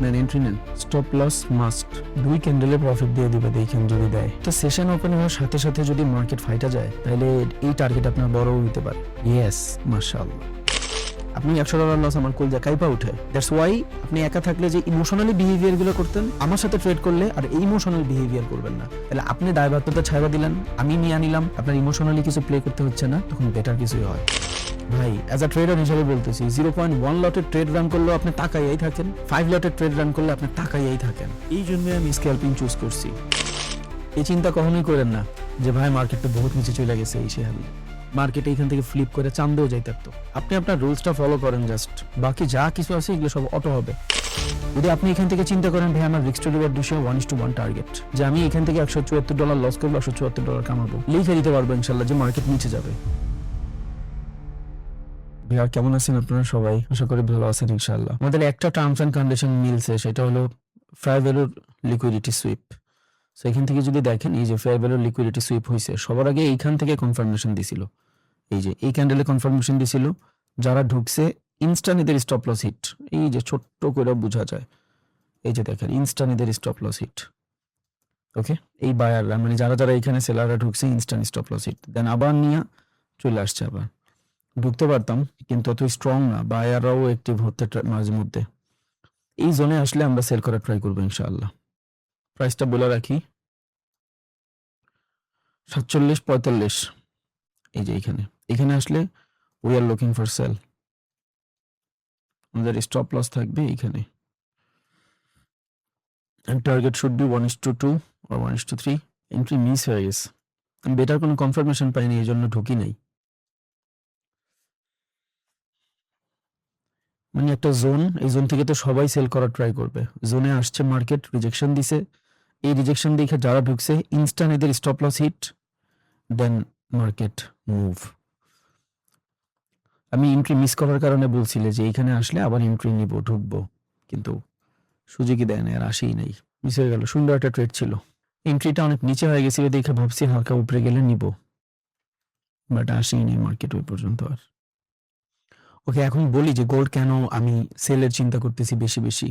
নেন এন্ট্রি নেন, stop loss must. 2 ক্যান্ডেলে profit দিয়ে দিবে দেখেন যদি দেয়। তো সেশন ওপেন হওয়ার সাথে সাথে যদি মার্কেট ফাইটা যায় তাহলে এই টার্গেট আপনার বড় হইতে পারে। ইয়েস, মাশাআল্লাহ। আপনি $100 লস আমার কোল কাইপা উঠে। দ্যাটস ওয়াই আপনি একা থাকলে যে ইমোশনালি বিহেভিয়ার গুলো করতেন আমার সাথে ট্রেড করলে আর এই ইমোশনাল বিহেভিয়ার করবেন না। তাহলে আপনি দায়বদ্ধতা ছাড়া দিলেন, আমি নিয়ে নিলাম, আপনার ইমোশনালি কিছু প্লে করতে হচ্ছে না, তখন বেটার কিছুই হয়। ভাই অ্যাজ আ ট্রেডার হিসেবে বলতেছি 0.1 লটের ট্রেড রান করলেও আপনি তাকাইয়াই থাকেন, 5 লটের ট্রেড রান করলে আপনি তাকাইয়াই থাকেন। এই জন্যই আমি স্ক্যাল্পিং চুজ করছি। এই চিন্তা কখনোই করেন না যে ভাই মার্কেটটা বহুত নিচে চলে গেছে, এই সে হাবি মার্কেট এইখান থেকে ফ্লিপ করে চান্দেও যাইতে পারতো। আপনি আপনার রুলসটা ফলো করেন জাস্ট, বাকি যা কিছু আছে এগুলো সব অটো হবে। যদি আপনি এখান থেকে চিন্তা করেন ভাই আমার risk to reward ratio 1:1 target, যে আমি এখান থেকে $174 লস করবো, $174 কামাবো, লিখে দিতে পারবো ইনশাল্লাহ যে মার্কেট নিচে যাবে। ভাইয়া কেমন আছেন আপনারা সবাই? আশা করি ভালো আছেন ইনশাআল্লাহ। আমাদের একটা টার্মস এন্ড কন্ডিশন মিলছে, সেটা হলো ফেয়ার ভ্যালুর লিকুইডিটি সুইপ। সো এখান থেকে যদি দেখেন এই যে ফেয়ার ভ্যালুর লিকুইডিটি সুইপ হয়েছে, সবার আগে এইখান থেকে কনফার্মেশন দিছিল, এই যে এই ক্যান্ডেলে কনফার্মেশন দিছিল, যারা ঢুকছে ইনস্ট্যান্ট এদের স্টপ লস হিট, এই যে ছোট্ট করে বোঝা যায়, এই যে দেখেন ইনস্ট্যান্ট এদের স্টপ লস হিট। ওকে, এই বায়াররা মানে যারা যারা এখানে সেলাররা ঢুকছে ইনস্ট্যান্ট স্টপ লস হিট, দেন আবার নিয়ে চলে আসছে। আবার ঢুকতে পারতাম কিন্তু অত স্ট্রং না, বায়াররাও অ্যাক্টিভ হতে মাঝে মধ্যে। এই জোনে আসলে আমরা সেল করার ট্রাই করবো ইনশাআল্লাহ। প্রাইসটা বলে রাখি 47.45। এই যে এখানে আসলে we are looking for sale. আমাদের স্টপ লস থাকবে এখানে, and target should be 1:2 or 1:3। Entry miss হয়ে গেছে, আমি বেটার কোনো কনফার্মেশন পাইনি, এই জন্য ঢুকি নাই। মানে একটা জোন, এই জোন থেকে তো সবাই সেল করার ট্রাই করবে। জোনে আসছে মার্কেট, রিজেকশন দিছে, এই রিজেকশন দেখে যারা ঢুকছে ইনস্ট্যান্ট এদের স্টপ লস হিট, দেন মার্কেট মুভ। আমি এন্ট্রি মিস করার কারণে বলছিলে যে এইখানে আসলে আবার এন্ট্রি নিব, ঢুকবো, কিন্তু সুযোগই দেয় না, আর আসেই নাই, মিস হয়ে গেল। সুন্দর একটা ট্রেড ছিল, এন্ট্রিটা অনেক নিচে হয়ে গেছিল দেখে ভাবছি হালকা উপরে গেলে নিব, বাট আসেই নেই মার্কেট ওই পর্যন্ত আর। ওকে, এখন বলি যে গোল্ড কেন আমি সেলের চিন্তা করতেছি বেশি বেশি।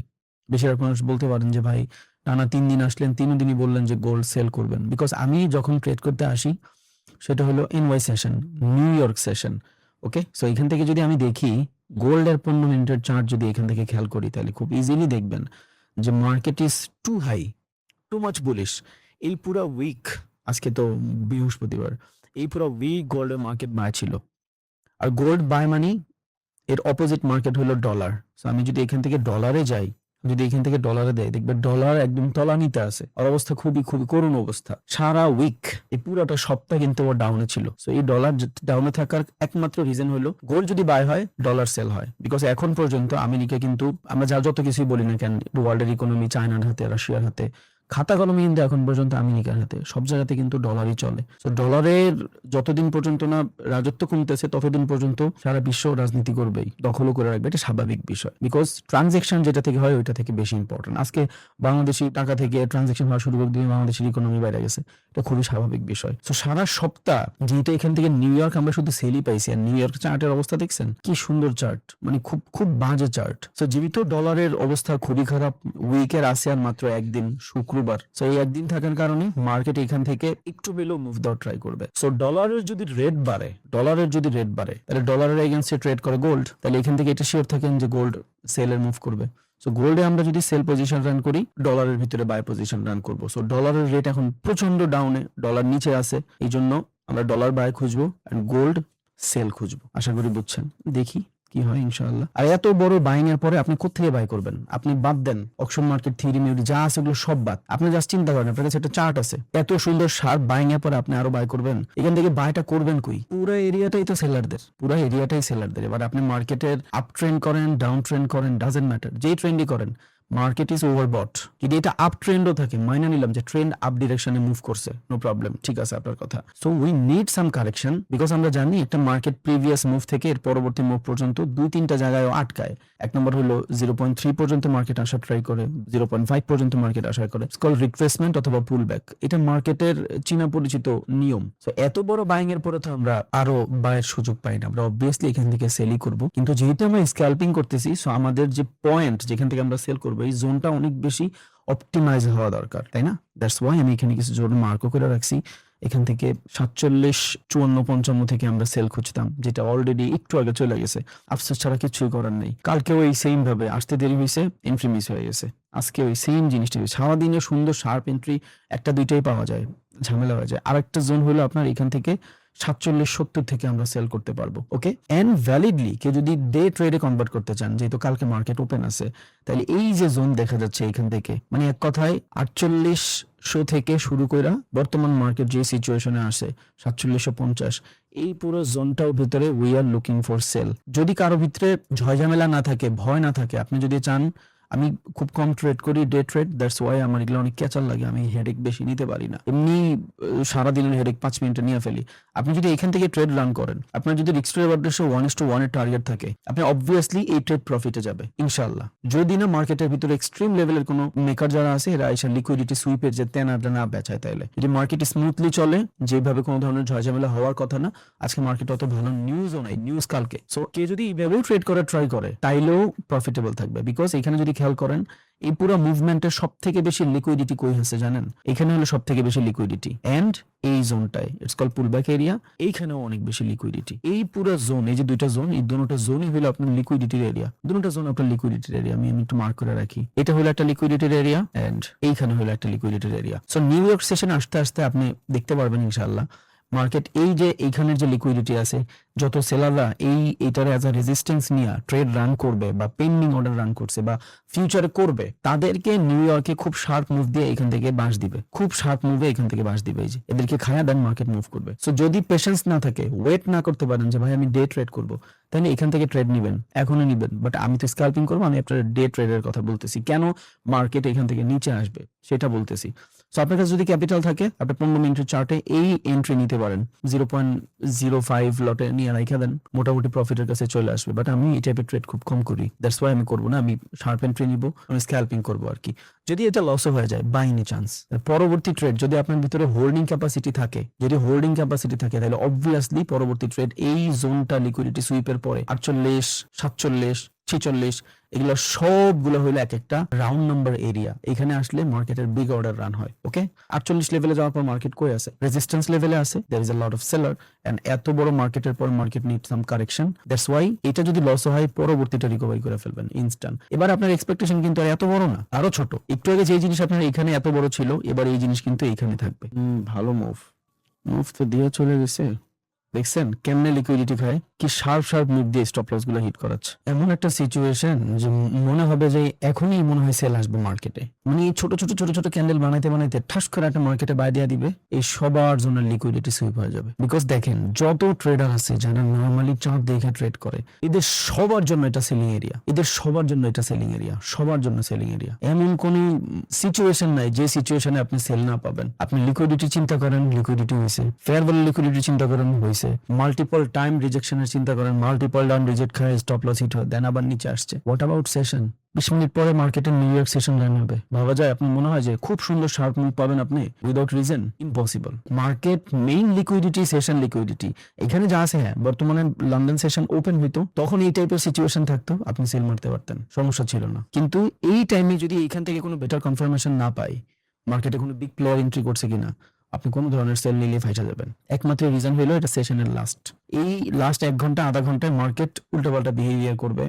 বেশিরভাগ মানুষ বলতে পারেন যে ভাই টানা 3 দিন আসলেন, 3 দিনই বললেন যে গোল্ড সেল করবেন। বিকজ আমি যখন ট্রেড করতে আসি সেটা হলো NY session, New York session. Okay, so এখান থেকে যদি আমি দেখি গোল্ডের 15 মিনিটের চার্ট যদি এখান থেকে খেয়াল করি, তাহলে খুব ইজিলি দেখবেন যে market is too high, too much bullish. এই পুরো উইক, আজকে তো বৃহস্পতিবার, এই পুরো উইক গোল্ডের মার্কেট বাই ছিল। আর গোল্ড বাই মানি এর অপোজিট মার্কেট হলো ডলার। সো আমি যদি এখান থেকে ডলারে যাই, যদি এখান থেকে ডলারে দেয়, দেখবে ডলার একদম তলানিতে আছে, আর অবস্থা খুবই খুবই করুণ অবস্থা। সারা উইক এই পুরোটা সপ্তাহ কিন্তু ও ডাউনে ছিল। সো এই ডলার ডাউনে থাকার একমাত্র রিজন হলো গোল্ড যদি বাই হয় ডলার সেল হয়। বিকজ এখন পর্যন্ত আমেরিকা কিন্তু, আমরা যত কিছুই বলি না কেন, ওয়ার্ল্ডের ইকোনমি চায়নার হাতে, রাশিয়ার হাতে, খাতা কলমে কিন্তু এখন পর্যন্ত আমেরিকার হাতে, সব জায়গাতে কিন্তু ডলারই চলে। তো ডলারের যতদিন পর্যন্ত না রাজত্ব কমতেছে ততদিন পর্যন্ত সারা বিশ্ব রাজনীতি করবেই, দখলও করে রাখবে, এটা স্বাভাবিক বিষয়। বিকজ ট্রানজেকশন যেটা থেকে হয় ওইটা থেকে বেশি ইম্পর্টেন্ট। আজকে বাংলাদেশি টাকা থেকে ট্রানজেকশন হওয়া শুরু করে দিয়ে বাংলাদেশের ইকোনমি বাইরে গেছে, এটা খুবই স্বাভাবিক বিষয়। তো সারা সপ্তাহ যেহেতু এখান থেকে নিউ ইয়র্ক আমরা শুধু সেলই পাইছি, আর নিউ ইয়র্ক চার্টের অবস্থা দেখছেন কি সুন্দর চার্ট, মানে খুব খুব বাজে চার্ট। তো যেহেতু ডলারের অবস্থা খুবই খারাপ, উইকের আছে আর মাত্র একদিন, শুক্রবার। সো এই একদিন থাকার কারণে মার্কেট এখান থেকে একটু পেলেও মুভ দেওয়ার ট্রাই করবে। সো ডলারের যদি রেট বাড়ে, তাহলে ডলারের এগেইনস্টে ট্রেড করে গোল্ড, তাহলে এখান থেকে এটা শিওর থাকেন যে গোল্ড সেলের মুভ করবে। সো গোল্ডে আমরা যদি সেল পজিশন রান করি, ডলারের ভিতরে বাই পজিশন রান করবো। সো ডলারের রেট এখন প্রচন্ড ডাউনে, ডলার নিচে আছে, এই জন্য আমরা ডলার বাই খুঁজবো এন্ড গোল্ড সেল খুঁজবো। আশা করি বুঝছেন, দেখি কি হয় ইনশাআল্লাহ। আর এত বড় বাইং এর পরে আপনি কোথেকে বাই করবেন? আপনি বাদ দেন অকশন মার্কেট, থিওরি মিউরি যা আছে ওগুলো সব বাদ। আপনি জাস্ট চিন্তা করেন, আপনার কাছে একটা চার্ট আছে, এত সুন্দর শার্প বাইং এর পরে আপনি আরো বাই করবেন, এখান থেকে বাইটা করবেন কই? পুরো এরিয়াটাই তো সেলারদের, পুরো এরিয়াটাই সেলারদের। এবার আপনি মার্কেটের আপ ট্রেন্ড করেন, ডাউন ট্রেন্ড করেন, ডাজেন্ট ম্যাটার, যেই ট্রেন্ডই করেন, মার্কেট ইজ ওভারবট। যদি এটা আপ ট্রেন্ডও থাকে, মাইনে নিলাম যে ট্রেন্ড আপ ডিরেকশনে মুভ করছে, নো প্রবলেম, ঠিক আছে আপনার কথা। So we need some correction, because আমরা জানি একটা মার্কেট প্রিভিয়াস মুভ থেকে এর পরবর্তী মুভ পর্যন্ত 2-3টা জায়গায় আটকায়। এক নম্বর হলো 0.3 পর্যন্ত মার্কেট আসার ট্রাই করে, 0.5 পর্যন্ত মার্কেট আসার করে, কল রিট্রেসমেন্ট অথবা পুল ব্যাক। এটা মার্কেটের চীনা পরিচিত নিয়ম। সো এত বড় বাইং এর পরে তো আমরা আরো বাইয়ের সুযোগ পাই না, আমরা অবভিয়াসলি এখান থেকে সেলই করব। কিন্তু যেহেতু আমরা স্ক্যাল্পিং করতেছি, সো আমাদের যে পয়েন্ট যেখান থেকে আমরা সেল করব করবো, এই জোনটা অনেক বেশি অপটিমাইজ হওয়া দরকার, তাই না? দ্যাটস ওয়াই আমি এখানে কিছু জোন মার্কও করে রাখছি। এখান থেকে 47, 54, 55 থেকে আমরা সেল খুঁজতাম, যেটা অলরেডি একটু আগে চলে গেছে। আফসোস ছাড়া কিছুই করার নেই। কালকেও এই সেম ভাবে আসতে দেরি হয়েছে, এন্ট্রি মিস হয়ে গেছে। আজকে ওই সেম জিনিসটা, সারাদিনে সুন্দর শার্প এন্ট্রি একটা দুইটাই পাওয়া যায়, ঝামেলা হয়ে যায়। আরেকটা জোন হলো আপনার এখান থেকে 47, 70 থেকে আমরা সেল করতে পারবো। ওকে, এন্ড ভ্যালিডলি কেউ যদি ডে ট্রেডে কনভার্ট করতে চান, যেহেতু কালকে মার্কেট ওপেন আছে, তাহলে এই যে জোন দেখা যাচ্ছে এখান থেকে, মানে এক কথায় 4800 থেকে শুরু করে বর্তমান মার্কেট যে সিচুয়েশনে আসে 4750, এই পুরো জোনটার ভিতরে we are looking for sale. যদি কারো ভিতরে ঝয়ঝামেলা না থাকে, ভয় না থাকে, আপনি যদি চান আমি খুব কম ট্রেড করি, ডে ট্রেড, দ্যাটস ওয়াই আমার এগুলো অনেক ক্যাচার লাগে, আমি হেডেক বেশি নিতে পারি না, এমনি সারাদিনের হেডেক 5 মিনিটে নিয়ে ফেলি। আপনি যদি এখান থেকে ট্রেড রান করেন, আপনার যদি রিস্ক টু রিওয়ার্ড রেশিও 1:1 এর টার্গেট থাকে, আপনি অবভিয়াসলি এই ট্রেড প্রফিটে যাবে ইনশাআল্লাহ। যদি না মার্কেটের ভিতরে এক্সট্রিম লেভেলের কোনো মেকার যারা আছে, এরা এসে লিকুইডিটি সুইপের যে তেনাটা না বেচায়, তাইলে যদি মার্কেট স্মুথলি চলে, যেভাবে কোনো ধরনের ঝয়ঝামেলা হওয়ার কথা না, আজকে মার্কেট অত ভালো নিউজও নাই, নিউজ কালকে। সো কে যদি এইভাবেও ট্রেড করার ট্রাই করে, তাইলেও প্রফিটেবল থাকবে। বিকজ এখানে যদি খেয়াল করেন, এই পুরো মুভমেন্টের সব থেকে বেশি লিকুইডিটি কই হচ্ছে জানেন? এখানে হলো সব থেকে বেশি লিকুইডিটি, এন্ড এই জোনটায় ইটস কল পুলব্যাক এরিয়া, এইখানেও অনেক বেশি লিকুইডিটি। এই পুরো জোন, এই যে দুইটা জোন, এই দুটোটা জোনই হলো আপনার লিকুইডিটির এরিয়া। দুটোটা জোন আপনার লিকুইডিটির এরিয়া, আমি একটু মার্ক করে রাখি। এটা হলো একটা লিকুইডিটির এরিয়া, এন্ড এইখানে হলো একটা লিকুইডিটির area. So New York session আসতে আসতে আপনি দেখতে পারবেন ইনশাআল্লাহ মার্কেট এই যে এইখানের যে লিকুইডিটি আছে, যত সেলাররা এইটার অ্যাজ আ রেজিস্ট্যান্স নিয়ে ট্রেড রান করবে বা পেন্ডিং অর্ডার রান করছে বা ফিউচারে করবে, তাদেরকে নিউ ইয়র্কে খুব শার্প মুভ দিয়ে এখান থেকে বাঁশ দিবে, খুব শার্প মুভে এখান থেকে বাঁশ দিবে। এই যে এদেরকে খায়া দেন, মার্কেট মুভ করবে। সো যদি পেশেন্স না থাকে, ওয়েট না করতে পারেন যে ভাই আমি ডে ট্রেড করবো, তাহলে এখান থেকে ট্রেড নিবেন, এখনো নিবেন। বাট আমি তো স্ক্যাল্পিং করবো, আমি আপনার ডে ট্রেডের কথা বলতেছি, কেন মার্কেট এখান থেকে নিচে আসবে সেটা বলতেছি। সো আপনার কাছে যদি ক্যাপিটাল থাকে, আপনি 15 মিনিটের চার্টে এই এন্ট্রি নিতে পারেন, 0.05 লটে নিয়ে রাখা দেন, মোটামুটি প্রফিটের কাছে চলে আসবে। বাট আমি এই টাইপের ট্রেড খুব কম করি, দ্যাটস ওয়াই আমি করবো না, আমি শার্প এন্ট্রি নিব, আমি স্ক্যাল্পিং করবো আর কি। যদি এটা লসও হয়ে যায় বাই এনি চান্স, পরবর্তী ট্রেড যদি আপনার ভিতরে হোল্ডিং ক্যাপাসিটি থাকে, তাহলে অবভিয়াসলি পরবর্তী ট্রেড এই জোনটা লিকুইডিটি সুইপের পরে 48, 47, 46 এগুলো সবগুলো হইলো এক একটা রাউন্ড নাম্বার এরিয়া। এখানে আসলে মার্কেটের বিগ অর্ডার রান হয়। ওকে, 48 লেভেলে যাওয়ার পর মার্কেট কই আছে? রেজিস্ট্যান্স লেভেলে আছে। There is a lot of seller, and এত বড় মার্কেটের পর market need some correction. That's why এটা যদি লস হয়, পরবর্তীটা রিকভারি করে ফেলবেন ইনস্ট্যান্ট। এবার আপনার এক্সপেকটেশন কিন্তু আর এত বড় না, আরো ছোট। একটু আগে যে জিনিস আপনার এখানে এত বড় ছিল, এবার এই জিনিস কিন্তু এইখানে থাকবে। ভালো মুভ তো দিয়ে চলে গেছে। দেখছেন কেমনে লিকুইডিটি খায়, কি শার্প মুভ দিয়ে স্টপ লস গুলো হিট করাচ্ছে। এমন একটা সিচুয়েশন যে মনে হবে যে এখনই মনে হয় সেল আসবে মার্কেটে, মানে ছোট ছোট ক্যান্ডেল বানাইতে ঠাস করে একটা মার্কেটে বাই দিয়ে দিবে, এই সবার জন্য লিকুইডিটি সুইপ হয়ে যাবে। বিকজ দেখেন, যত ট্রেডার আছে যারা নর্মালি চার্ট দেখে ট্রেড করে, এদের সবার জন্য এটা সেলিং এরিয়া, সবার জন্য সেলিং এরিয়া। এমন কোন সিচুয়েশন নাই যে সিচুয়েশনে আপনি সেল না পাবেন। আপনি লিকুইডিটি চিন্তা করেন, লিকুইডিটি হয়েছে, ফেয়ার ভ্যালু লিকুইডিটি চিন্তা করেন, হয়েছে, মাল্টিপল টাইম রিজেকশনের চিন্তা করেন, মাল্টিপল ডাউন রিজেক্ট খায়, স্টপ লস হিট হয়, দেন আবার নিচে আসছে। What about session? 20 মিনিট পরে মার্কেটের নিউ ইয়র্ক সেশন রান হবে, ভাবা যায় আপনার মনে হয় যে খুব সুন্দর শার্প মুভ পাবেন আপনি without reason? Impossible. Market main liquidity, session liquidity এখানে যা আছে। হ্যাঁ, বর্তমানে লন্ডন সেশন ওপেন হইতো, তখন এই টাইপের সিচুয়েশন থাকতো, আপনি সেল মারতে পারতেন, সমস্যা ছিল না। কিন্তু এই টাইমে যদি এখান থেকে কোনো বেটার কনফার্মেশন না পাই, মার্কেটে কোনো বিগ প্লেয়ার এন্ট্রি করছে কিনা, আপনি কোনো ধরনের সেল নিলে ফাইটা যাবেন। একমাত্র রিজন হলো এটা সেশনের লাস্ট। এই লাস্ট 1 ঘন্টা আধা ঘন্টায় মার্কেট উল্টোপাল্টা বিহেভিয়ার করবে।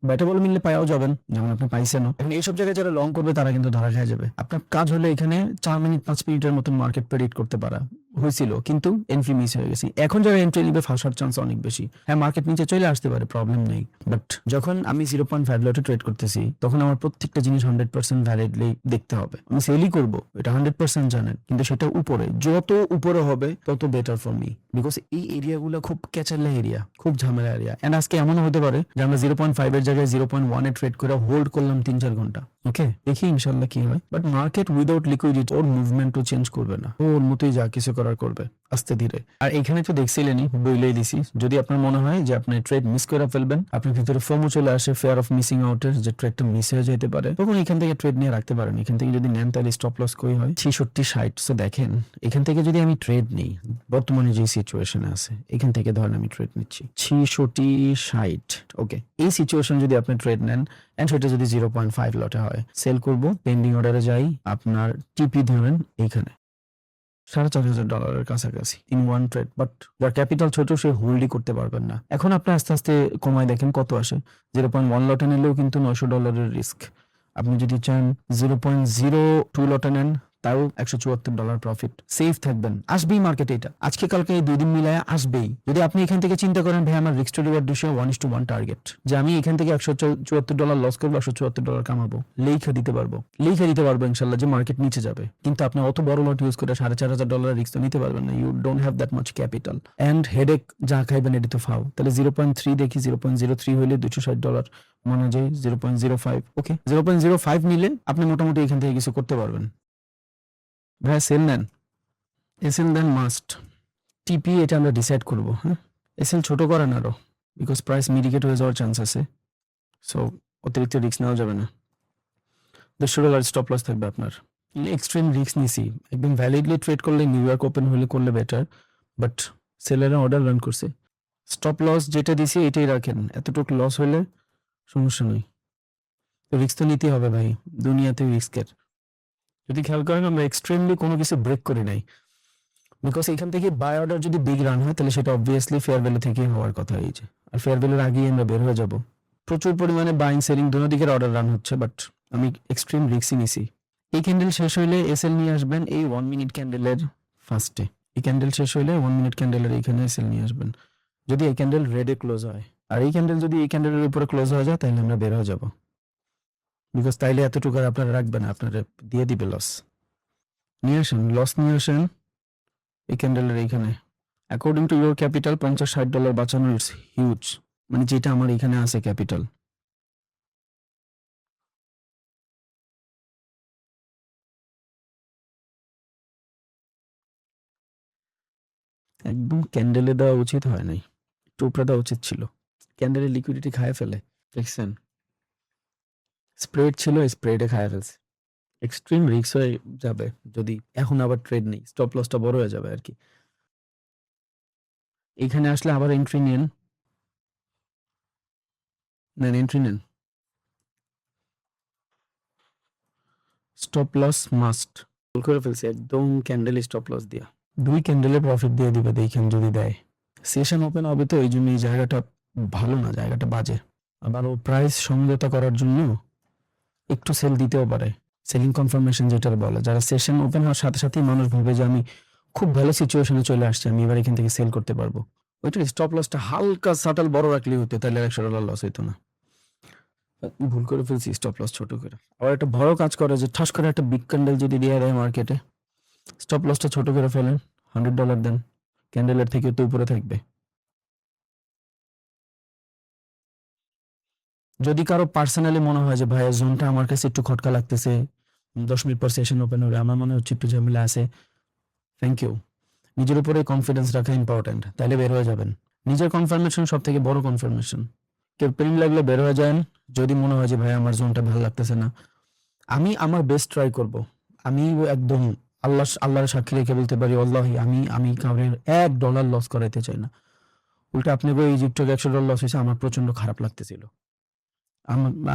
ব্যাটে বল মিললে পায়াও যাবেন, যেমন আপনি পাইছেনও। এখন এইসব জায়গায় যারা লং করবে তারা কিন্তু ধরা খেয়ে যাবে। আপনার কাজ হলো এখানে 4 মিনিট 5 মিনিটের মতন মার্কেট প্রেডিক্ট করতে পারা হয়েছিল, কিন্তু এন্ট্রি মিস হয়ে গেছে। এখন যারা এন্ট্রি নিবে ফাঁসার চান্স অনেক বেশি। হ্যাঁ, মার্কেট নিচে চলে আসতে পারে, প্রবলেম নেই। বাট যখন আমি 0.5 লটে ট্রেড করতেছি, তখন আমার প্রত্যেকটা জিনিস 100% ভ্যালিডলি দেখতে হবে। আমি সেলই করবো, এটা 100% জানেন, কিন্তু সেটা উপরে, যত উপরে হবে তত বেটার ফর মি। বিকজ এই এরিয়াগুলো খুব ক্যাচারলা এরিয়া, খুব ঝামেলা এরিয়া। এন্ড আজকে এমনও হতে পারে যে আমরা 0.5 এর জায়গায় 0.1 এ ট্রেড করে হোল্ড করলাম 3-4 ঘন্টা। ওকে, দেখি ইনশাল্লাহ কি হয়। বাট মার্কেট উইদাউট লিকুইডিটি ওর মুভমেন্টও চেঞ্জ করবে না, ওর মতোই যা কিছু করার করবে আস্তে ধীরে। আর এখানে তো দেখছিলেনই, বইলেই দিছি, যদি আপনার মনে হয় যে আপনি ট্রেড মিস করে ফেলবেন, আপনার ভিতরে ফোমো চলে আসে, ফেয়ার অফ মিসিং আউটের, যে ট্রেডটা মিস হয়ে যেতে পারে, তখন এখান থেকে ট্রেড নিয়ে রাখতে পারেন। এখান থেকে যদি নেন তাহলে স্টপ লস কই হয় 66-60। সো দেখেন এখান থেকে যদি আমি ট্রেড নিই, বর্তমানে যে সিচুয়েশনে আছে এখান থেকে ধরেন আমি ট্রেড নিচ্ছি 66-60, ওকে। এই সিচুয়েশন যদি আপনি ট্রেড নেন এন্ড সেটা যদি 0.5 লটে হয়, সেল করব, পেন্ডিং অর্ডারে যাই, আপনার টিপি ধরেন এইখানে $4,500 কাছাকাছি ইন ওয়ান ট্রেড। বাট যার ক্যাপিটাল ছোট সে হোল্ডই করতে পারবেন না। এখন আপনি আস্তে আস্তে কমায় দেখেন কত আসে। 0.1 লটে নিলেও কিন্তু $900 রিস্ক। আপনি যদি চান 0.02 লটে নেন, তাও $174 প্রফিট। সেফ থাকবেন, আসবেই মার্কেটে, এটা আজকে কালকে এই 2 দিন মিলায় আসবেই। যদি আপনি এখান থেকে চিন্তা করেন ভাই আমার risk to reward ratio 1:1 target, যে আমি এখান থেকে $174 লস করবো, $174 কামাবো, লেখা দিতে পারবো ইনশাল্লাহ যে মার্কেট নিচে যাবে। কিন্তু আপনি অত বড় লট ইউজ করে $4,500 রিস্ক তো নিতে পারবেন না। You don't have that much capital and headache, যা খাইবেন এটি তো ফাও। তাহলে 0.3 দেখি, 0.03 হইলে $260 মনে যায় 0.05, ওকে। 0.05 নিলে আপনি মোটামুটি এখান থেকে কিছু করতে পারবেন। ভাই সেল নেন, এসএল দেন মাস্ট। টিপি এটা আমরা ডিসাইড করব, হ্যাঁ। এসএল ছোট করেন আরো, বিকজ প্রাইস মিডিকেট হয়ে যাওয়ার চান্স আছে। সো অতিরিক্ত রিস্ক নেওয়া যাবে না। $200 স্টপ লস থাকবে আপনার। এক্সট্রিম রিস্ক নিছি, একদম ভ্যালিডলি ট্রেড করলে নিউ ইয়র্ক ওপেন হলে করলে বেটার, বাট সেলাররা অর্ডার রান করছে। স্টপ লস যেটা দিছি এটাই রাখেন, এতটুকু লস হলে সমস্যা নেই। রিস্ক তো নিতেই হবে ভাই, দুনিয়াতে রিস্কের। যদি খেয়াল করেন আমরা এক্সট্রিমলি কোনো কিছু ব্রেক করি নাই, বিকজ এখান থেকে বাই অর্ডার যদি বিগ রান হয় তাহলে সেটা অবভিয়াসলি ফেয়ার ভ্যালু থেকে হওয়ার কথা হয়েছে, আর ফেয়ার ভ্যালুর আগেই আমরা বের হয়ে যাব। প্রচুর পরিমাণে বাইং সেলিং দুনো দিকের অর্ডার রান হচ্ছে, বাট আমি এক্সট্রিম রিস্কই নিছি। এই ক্যান্ডেল শেষ হইলে এসএল নিয়ে আসবেন এই 1 মিনিট ক্যান্ডেলের ফার্স্টে। এই ক্যান্ডেল শেষ হইলে 1 মিনিট ক্যান্ডেলের এখানে এসএল নিয়ে আসবেন, যদি এই ক্যান্ডেল রেডে ক্লোজ হয়। আর এই ক্যান্ডেল যদি এই ক্যান্ডেলের উপরে ক্লোজ হয়ে যায় তাহলে আমরা বের হয়ে যাব, বিকজ তাইলে এতটুকু আর আপনারা রাখবেন, আপনারা দিয়ে দিবে লস। নিয়ে আসেন, লস নিয়ে আসেন এই ক্যান্ডেলের এইখানে। অ্যাকর্ডিং টু ইউর ক্যাপিটাল $50-60 বাঁচানো ইটস হিউজ, মানে যেটা আমার এখানে আছে ক্যাপিটাল। একদম ক্যান্ডেলে দেওয়া উচিত হয় নাই, টোপরা দেওয়া উচিত ছিল। ক্যান্ডেলের লিকুইডিটি খায় ফেলে, দেখছেন? স্প্রেড ছিল, স্প্রেডে খায় ফেলছে। এক্সট্রিম রিস্ক হয়ে যাবে যদি এখন আবার ট্রেড নেই, স্টপ লসটা বড় হয়ে যাবে আর কি। এখানে আসলে আবার এন্ট্রি নেন, এন্ট্রি নেন। স্টপ লস মাস্ট ভুল করে ফেলছি, একদম ক্যান্ডেল স্টপ লস দিয়া 2 ক্যান্ডেলে প্রফিট দিয়ে দিবে দেখেন যদি দেয়। সেশন ওপেন হবে তো এই জন্য এই জায়গাটা ভালো না, জায়গাটা বাজে। আবার ও প্রাইস সমঝোতা করার জন্য একটু সেল দিতেও পারে, সেলিং কনফার্মেশন যেটা বলে। যারা সেশন ওপেন হওয়ার সাথে সাথেই মানুষ ভাবে যে আমি খুব ভালো সিচুয়েশনে চলে আসছি, আমি এবার এখান থেকে সেল করতে পারবো। ওইটা স্টপ লসটা হালকা সাটাল বড় রাখলেই হতো, তাহলে $100 লস হইতো না। ভুল করে ফেলছি, স্টপ লস ছোট করে। আবার একটা বড় কাজ করে যে ঠাস করে একটা বিগ ক্যান্ডেল যদি দিয়ে দেয় মার্কেটে, স্টপ লসটা ছোট করে ফেলেন, $100 দেন, ক্যান্ডেলের থেকে তো উপরে থাকবে। যদি কারো পার্সোনালি মনে হয় যে ভাইয়া জোনটা আমার কাছে একটু খটকা লাগতেছে, 10 মিনিট পর সেশন ওপেন হবে, আমার মনে হচ্ছে একটু ঝামেলা আছে, থ্যাংক ইউ। নিজের উপরে কনফিডেন্স রাখা ইম্পর্টেন্ট, তাইলে বের হয়ে যাবেন। নিজের কনফার্মেশন সব থেকে বড় কনফার্মেশন। কেউ পেন লাগলে বের হয়ে যান, যদি মনে হয় যে ভাই আমার জোনটা ভালো লাগতেছে না। আমি আমার বেস্ট ট্রাই করব, আমি একদম আল্লাহর সাক্ষী রেখে বলতে পারি আল্লাহি আমি কাউরের $1 লস করাইতে চাই না। উল্টা আপনি বই ইজিপ্টে $100 লস হয়েছে, আমার প্রচন্ড খারাপ লাগতেছিল।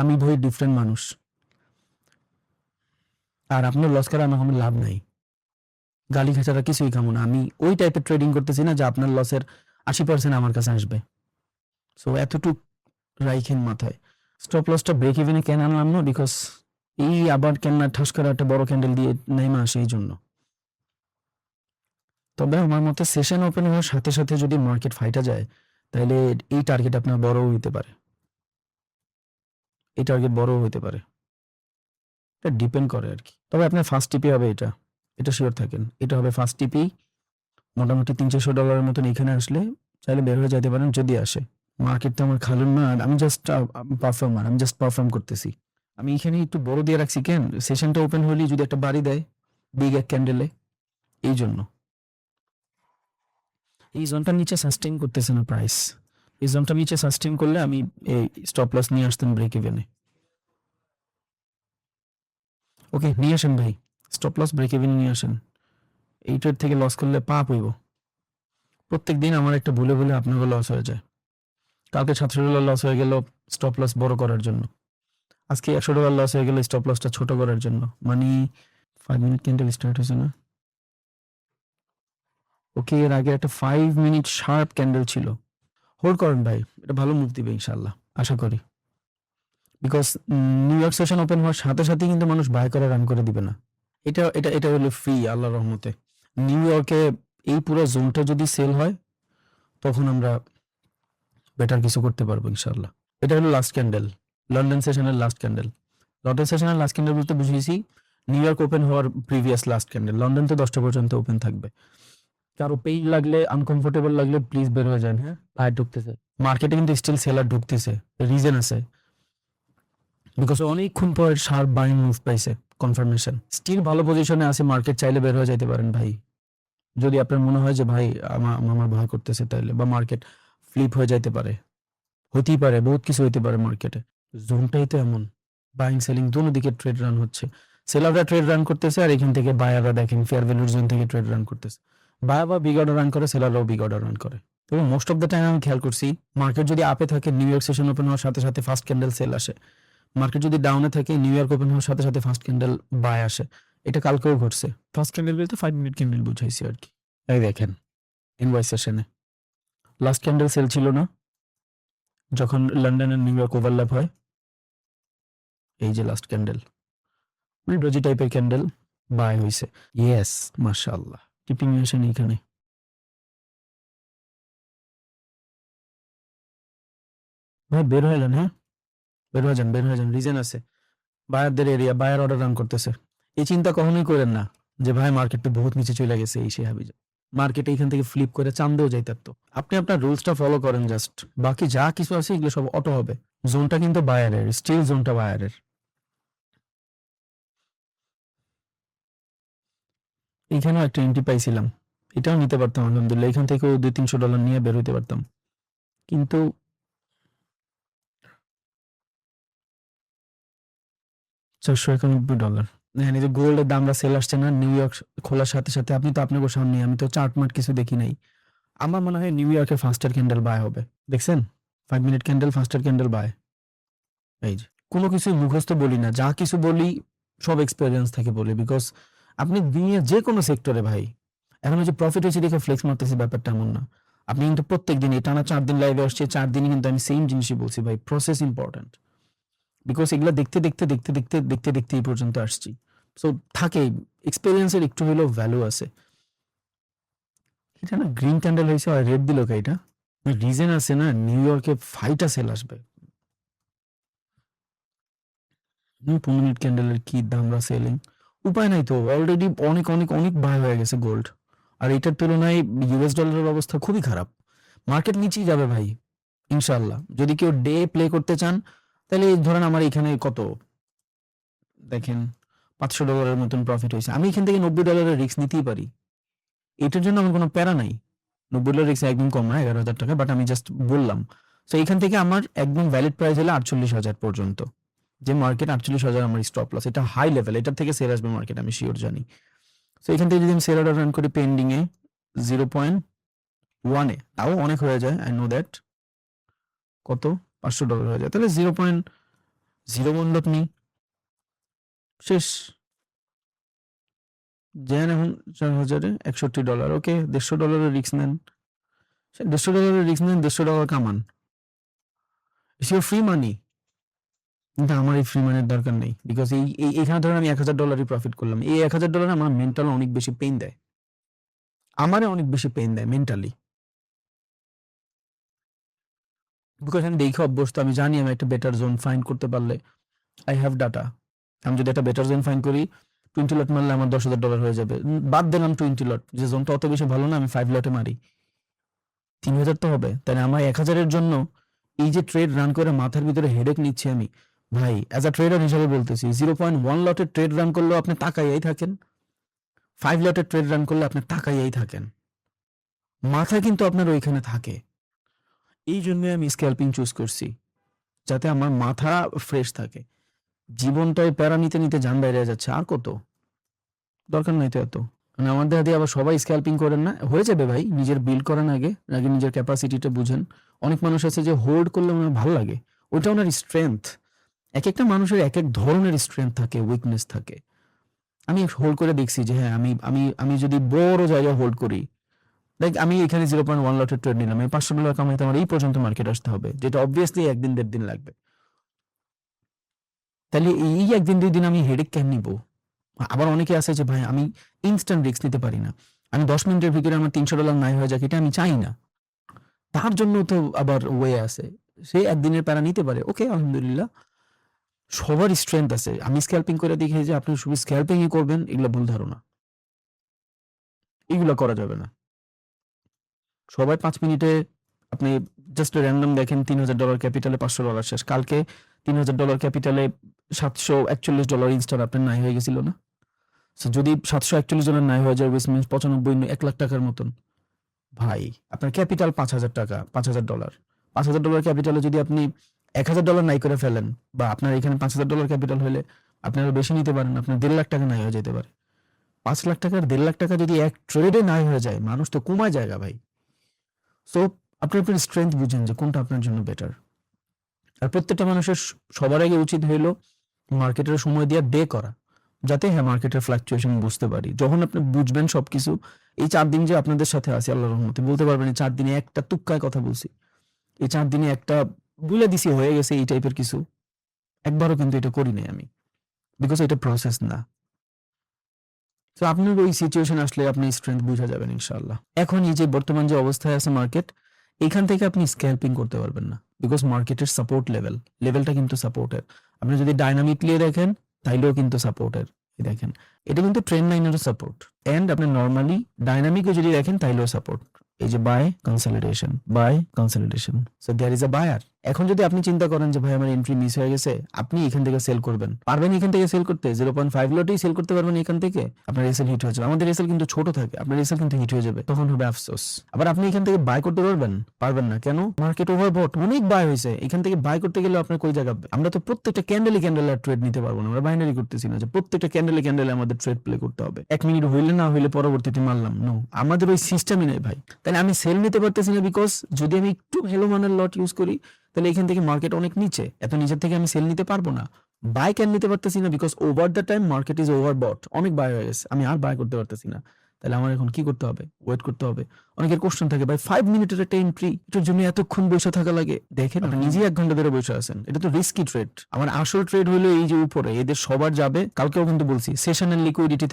আমি ভাই ডিফারেন্ট মানুষ, আর আপনার লস করে আমার কোনো লাভ নাই, গালি খাচারা কিছুই খামো না। আমি ওই টাইপের ট্রেডিং করতেছি না যে আপনার লসের 80% আমার কাছে আসবে। সো এতটুক রাইখেন মাথায়। স্টপ লসটা ব্রেক ইভেনে কেন আনলাম না, বিকজ এই আবার কেন ঠাস করে একটা বড় ক্যান্ডেল দিয়ে নেমে আসে এই জন্য। তবে আমার মতে সেশন ওপেন হওয়ার সাথে সাথে যদি মার্কেট ফাইটা যায় তাহলে এই টার্গেট আপনার বড় হইতে পারে, এই টার্গেট বড় হইতে পারে, এটা ডিপেন্ড করে আর কি। তবে আপনার ফার্স্ট টিপি হবে এটা, এটা শিওর থাকেন, এটা হবে ফার্স্ট টিপি। মোটামুটি $300-400 মতন এখানে আসলে চাইলে বের হয়ে যেতে পারেন যদি আসে। মার্কেটটা আমার খালুন না, আমি জাস্ট পারফর্মার, আমি জাস্ট পারফর্ম করতেছি। আমি এখানে একটু বড় দিয়ে রাখছি কেন, সেশনটা ওপেন হলেই যদি একটা বাড়ি দেয় বিগ এক ক্যান্ডেলে, এই জন্য। এই জোনটার নিচে সাস্টেইন করতেছে না প্রাইস। এই জোনটার নিচে সাস্টেইন করলে আমি এই স্টপ লস নিয়ে আসতাম ব্রেক ইভেনে। ওকে, নিয়ে আসেন ভাই, স্টপ লস ব্রেক ইভেন নিয়ে আসেন। এই ট্রেড থেকে লস করলে পাপ হইব। প্রত্যেক দিন আমার একটা ভুলে ভুলে আপনাকে লস হয়ে যায়। কালকে $700 লস হয়ে গেল স্টপ লস বড় করার জন্য, আজকে $100 লস হয়ে গেল স্টপ লসটা ছোট করার জন্য। মানে 5 মিনিট ক্যান্ডেল স্টার্ট হয়েছে না? ওকে, এর আগে একটা 5 মিনিট শার্প ক্যান্ডেল ছিল। হোল্ড করেন ভাই, এটা ভালো মুভ দিবে ইনশাল্লাহ, আশা করি। Because new York session open হওয়ার সাথে সাথে কিন্তু মানুষ বাই করে রান করে দিবে না। এটা এটা এটা হলো ফ্রি, আল্লাহর রহমতে। নিউ ইয়র্কে এই পুরো জোনটা যদি সেল হয় তখন আমরা বেটার কিছু করতে পারবো ইনশাল্লাহ। এটা হলো লাস্ট ক্যান্ডেল, লন্ডন সেশনের লাস্ট ক্যান্ডেল। লন্ডন সেশনের লাস্ট ক্যান্ডেল বলতে বুঝিয়েছি নিউ ইয়র্ক ওপেন হওয়ার প্রিভিয়াস লাস্ট ক্যান্ডেল। লন্ডন তো 10টা পর্যন্ত ওপেন থাকবে। কারো পেইন লাগলে, আনকমফোর্টেবল লাগলে প্লিজ বের হয়ে যান। হ্যাঁ, বাইরে ঢুকতেছে মার্কেটে কিন্তু স্টিল সেলার ঢুকতেছে, রিজন আছে। বিকজ অনেকক্ষণ পর শার্প বাইং মুভ পাইছে, কনফার্মেশন। স্টিল ভালো পজিশনে আছে মার্কেট, চাইলে বের হয়ে যাইতে পারেন ভাই। যদি আপনার মনে হয় যে ভাই আমার ভয় করতেছে তাইলে, বা মার্কেট ফ্লিপ হয়ে যাইতে পারে, হতেই পারে, বহুত কিছু হইতে পারে মার্কেটে। জোনটাই তো এমন, বাইং সেলিং দোনো দিকে ট্রেড রান হচ্ছে। সেলাররা ট্রেড রান করতেছে আর এখান থেকে বায়াররা দেখেন ফেয়ার ভ্যালুর জোন থেকে ট্রেড রান করতেছে। বায়ার বা বিগ অর্ডার রান করে, সেলাররাও বিগ অর্ডার রান করে। তবে মোস্ট অফ দ্য টাইম আমি খেয়াল করছি মার্কেট যদি আপে থাকে নিউ ইয়র্ক সেশন ওপেন হওয়ার সাথে সাথে ফার্স্ট ক্যান্ডেল সেল আসে। মার্কেট যদি ডাউনে থাকে নিউ ইয়র্ক ওপেন হওয়ার সাথে সাথে ফার্স্ট ক্যান্ডেল বাই আসে। এটা কালকেও ঘটছে। ফার্স্ট ক্যান্ডেল বলতে 5 মিনিট ক্যান্ডেল বুঝাইছি আর কি। এই দেখেন ইনভয়েস সেশনে লাস্ট ক্যান্ডেল সেল ছিল না, যখন লন্ডন আর নিউ ইয়র্ক ওভারল্যাপ হয়। এই যে লাস্ট ক্যান্ডেল, ডোজি টাইপের ক্যান্ডেল বাই হইছে। ইয়েস, মাশাআল্লাহ। কিপিং আসেন এখানে। ভাই বের হয়ে যান, হ্যাঁ বের হয়ে যান, বের হয়ে যান, রিজন আছে। বায়ারদের এরিয়া, বায়ার অর্ডার রান করতেছে। এই চিন্তা কখনোই করেন না যে ভাই মার্কেটটা বহুত নিচে চলে গেছে, এই সে হাবি। মার্কেট এইখান থেকে ফ্লিপ করে চান্দেও যাইতে পারতো। আপনি আপনার রুলসটা ফলো করেন জাস্ট, বাকি যা কিছু আছে এগুলো সব অটো হবে। জোনটা কিন্তু বায়ারের, স্টিল জোনটা বায়ারের। এইখানেও একটা এন্ট্রি পাইছিলাম, এটাও নিতে পারতাম আলহামদুলিল্লাহ। এখান থেকেও $200-300 নিয়ে বের হইতে পারতাম, কিন্তু $491। দেখেন এই যে গোল্ডের দামটা সেল আসছে না নিউ ইয়র্ক খোলার সাথে সাথে। আপনি তো আপনাকে সামনে, আমি তো চার্ট মার্ট কিছু দেখি নাই। আমার মনে হয় নিউ ইয়র্কের ফার্স্টার ক্যান্ডেল বাই হবে। দেখছেন 5 minute candle, faster candle buy. এই যে কোনো কিছু মুখস্থ বলি না, যা কিছু বলি সব এক্সপেরিয়েন্স থেকে বলি। বিকজ আপনি দুনিয়ার যে কোনো সেক্টরে ভাই, এখন যে প্রফিট হয়েছে দেখে ফ্লেক্স মারতেছি ব্যাপারটা এমন না। আপনি কিন্তু প্রত্যেক দিন, টানা 4 দিন লাইভে আসছে, 4 দিনই কিন্তু আমি সেম জিনিসই বলছি ভাই, প্রসেস ইম্পর্টেন্ট। বিকজ এগুলো দেখতে দেখতে দেখতে দেখতে দেখতে দেখতে এই পর্যন্ত আসছি। সো থাকে, এক্সপেরিয়েন্সের একটু হলেও ভ্যালু আছে। এটা না গ্রিন ক্যান্ডেল হয়েছে আর রেড দিল কে? এটা রিজন আছে না, নিউ ইয়র্কে ফাইটা সেল আসবে। 15 মিনিট ক্যান্ডেলের কি দামরা সেলিং, উপায় নাই তো, অলরেডি অনেক অনেক অনেক বাই হয়ে গেছে গোল্ড। আর এটার তুলনায় ইউএস ডলারের অবস্থা খুবই খারাপ। মার্কেট নিচেই যাবে ভাই ইনশাল্লাহ। যদি কেউ ডে প্লে করতে চান তাহলে ধরেন আমার এখানে কত দেখেন $500 মতন প্রফিট হয়েছে। আমি এখান থেকে $90 রিস্ক নিতেই পারি, এটার জন্য আমার কোনো প্যারা নাই। $90 রিস্ক একদম কম না, 11,000 টাকা, বাট আমি জাস্ট বললাম। তো এখান থেকে আমার একদম ভ্যালিড প্রাইস হলে 48,000 পর্যন্ত, যে মার্কেট 48,000 আমার স্টপ লস। এটা হাই লেভেল, এটার থেকে সেল আসবে মার্কেট, আমি শিওর জানি। তো এখান থেকে যদি আমি সেল অর্ডার রান করি পেন্ডিং এ 0.1 এ, তাও অনেক হয়ে যায়, আই নো দ্যাট। কত $500 হয়ে যায়, তাহলে 0.01 লট নিই, শেষ। যেন এখন $4,000 $61। ওকে, $150 রিস্ক নেন, $150 রিস্ক নেন, $150 কামান, ইটস ইউর ফ্রি মানি। কিন্তু আমার এই ফ্রি মানির দরকার নেই। বিকজ এইখানে ধরেন আমি $1,000 প্রফিট করলাম, এই $1,000 আমার মেন্টাল অনেক বেশি পেইন দেয়, আমারে অনেক বেশি পেইন দেয় মেন্টালি। বিকজ আমি দেখে অভ্যস্ত, আমি জানি আমি একটা বেটার জোন ফাইন্ড করতে পারলে, আই হ্যাভ ডাটা। আমি যদি একটা বেটার জোন ফাইন্ড করি, 20 লট মারলে আমার $10,000 হয়ে যাবে। বাদ দিলাম 20 লট, যে জোনটা অত বেশি ভালো না, আমি 5 লটে মারি, 3,000 তো হবে। তাই আমার 1,000-এর জন্য এই যে ট্রেড রান করে মাথার ভিতরে হেডেক নিচ্ছি আমি ভাই, অ্যাজ আ ট্রেডার হিসেবে বলতেছি, 0.1 লটের ট্রেড রান করলেও আপনি তাকাইয়াই থাকেন, 5 লটের ট্রেড রান করলে আপনি তাকাইয়াই থাকেন। মাথা কিন্তু আপনার ওইখানে থাকে। এই জন্য আমি স্ক্যাল্পিং চুজ করছি, যাতে আমার মাথা ফ্রেশ থাকে। জীবনটায় প্যারা নিতে নিতে জান বাইরে যাচ্ছে, আর কত দরকার নাই তো এত। মানে আমাদের হাতে আবার সবাই স্ক্যাল্পিং করেন না, হয়ে যাবে ভাই, নিজের বিল্ড করেন আগে, আগে নিজের ক্যাপাসিটিটা বুঝেন। অনেক মানুষ আছে যে হোল্ড করলে ওনার ভালো লাগে, ওইটা ওনার স্ট্রেংথ। এক একটা মানুষের এক এক ধরনের স্ট্রেংথ থাকে, উইকনেস থাকে। আমি হোল্ড করে দেখছি যে হ্যাঁ, আমি আমি আমি যদি বড় জায়গায় হোল্ড করি, লাইক আমি এখানে 0.1 লটের ট্রেড নিলাম, এই $500 কামাইতে আমার এই পর্যন্ত মার্কেট আসতে হবে, যেটা অবভিয়াসলি একদিন দেড় দিন লাগবে। তাহলে এই একদিন দুই দিন আমি হেডেক কেন নিবো? আবার অনেকে আছে যে ভাই আমি ইনস্ট্যান্ট রিস্ক নিতে পারি না, আমি 10 মিনিটের ভিতরে আমার $300 নাই হয়ে যাক, এটা আমি চাই না। তার জন্য তো আবার ওয়ে আছে, সে একদিনের প্যারা নিতে পারে, ওকে আলহামদুলিল্লাহ। সবার স্ট্রেংথ আছে। আমি স্ক্যাল্পিং করে দেখি যে আপনি শুধু স্ক্যাল্পিংই করবেন, এগুলো ভুল ধারণা, এগুলো করা যাবে না। সবাই 5 মিনিটে আপনি জাস্ট র্যান্ডম দেখেন $3000 ক্যাপিটালে $500 শেষ। কালকে $3000 ক্যাপিটালে $741 ইনস্ট্যান্ট আপনার নাই হয়ে গেছিল না? সো যদি $741 নাই হয়ে যায়, উইচ মিনস 95 1 লাখ টাকার মতন। ভাই আপনার ক্যাপিটাল $5000, $5000, $5000 ক্যাপিটালে যদি আপনি $1000 নাই করে ফেলেন, বা আপনার এখানে $5000 ক্যাপিটাল হলে আপনি আরো বেশি নিতে পারেন, আপনার 1.5 লাখ টাকা নাই হয়ে যেতে পারে। 5 লাখ টাকার 1.5 লাখ টাকা যদি এক ট্রেডে নাই হয়ে যায়, মানুষ তো কমায় জায়গা ভাই। সো আপনি আপনার স্ট্রেংথ বুঝেন যে কোনটা আপনার জন্য বেটার। আর প্রত্যেকটা মানুষের সবার আগে উচিত হইলো মার্কেটের সময় দিয়ে ডে করা, যাতে হ্যাঁ মার্কেটের ফ্লাকচুয়েশন বুঝতে পারি। যখন আপনি বুঝবেন সবকিছু, এই 4 দিন যে আপনাদের সাথে আছি আল্লাহর রহমতে, বলতে পারবেন এই 4 দিনে একটা তুক্কায় কথা বলছি, এই 4 দিনে একটা বলে দিছি হয়ে গেছে এই টাইপের কিছু, একবারও কিন্তু এটা করি নাই আমি, বিকজ এটা প্রসেস না। তো আপনার ওই সিচুয়েশন আসলে আপনি স্ট্রেংথ বুঝা যাবেন ইনশাআল্লাহ। এখন এই যে বর্তমান যে অবস্থায় আছে মার্কেট, এখান থেকে আপনি স্ক্যাল্পিং করতে পারবেন না, বিকজ মার্কেটের সাপোর্ট লেভেলটা কিন্তু সাপোর্টের। আপনি যদি ডাইনামিকলি দেখেন তাইলেও কিন্তু সাপোর্টের। দেখেন এটা কিন্তু ট্রেন্ড লাইনেরও সাপোর্ট, এন্ড আপনি নর্মালি ডাইনামিকও যদি দেখেন তাইলেও সাপোর্ট। এই যে buy consolidation, so there is a buyer. এখন যদি আপনি চিন্তা করেন যে ভাই আমার এন্ট্রি মিস হয়ে গেছে, আপনি এখান থেকে সেল করবেন, পারবেন এখান থেকে সেল করতে 0.5 লটেই সেল করতে পারবেন এখান থেকে, আপনার এসএল হিট হয়ে যাবে। আমাদের এসএল কিন্তু ছোট থাকে, আপনার এসএল কিন্তু হিট হয়ে যাবে, তখন হবে আফসোস। আবার আপনি এখান থেকে বাই করতে পারবেন না, কেন? মার্কেট ওভারবট, অনেক বাই হয়েছে, এখান থেকে বাই করতে গেলে আপনার কই জায়গা? আমরা তো প্রত্যেকটা ক্যান্ডেলে ট্রেড নিতে পারবো না, আমরা বাইনারি করতেছি না যে প্রত্যেকটা ক্যান্ডেলে আমাদের ট্রেড প্লে করতে হবে, 1 মিনিট হইলে না হইলে পরবর্তীতে মারলাম, নো, আমাদের ওই সিস্টেমই নেই ভাই। তাহলে আমি সেল নিতে পারতেছি না, বিকজ যদি আমি একটু ভালো মানের লট ইউজ করি, তাহলে এখান থেকে মার্কেট অনেক নিচে, এত নিচের থেকে আমি সেল নিতে পারবো না। বাই ক্যান নিতে পারতেছি না, because over the time market is overbought, অনেক বাই হয়ে গেছে, আমি আর বাই করতে পারতেছি না। তাহলে আমার এখন কি করতে হবে? ওয়েট করতে হবে। অনেকের কোশ্চেন থাকে ভাই 5 মিনিটের একটা এন্ট্রি, এটার জন্য এতক্ষণ বসে থাকা লাগে? দেখেন আপনি নিজেই 1 ঘন্টা ধরে বসে আছেন, এটা তো রিস্কি ট্রেড। আমার আসল ট্রেড হলো এই যে উপরে, এদের সবার যাবে। কালকেও কিন্তু বলছি সেশনের লিকুইডিটি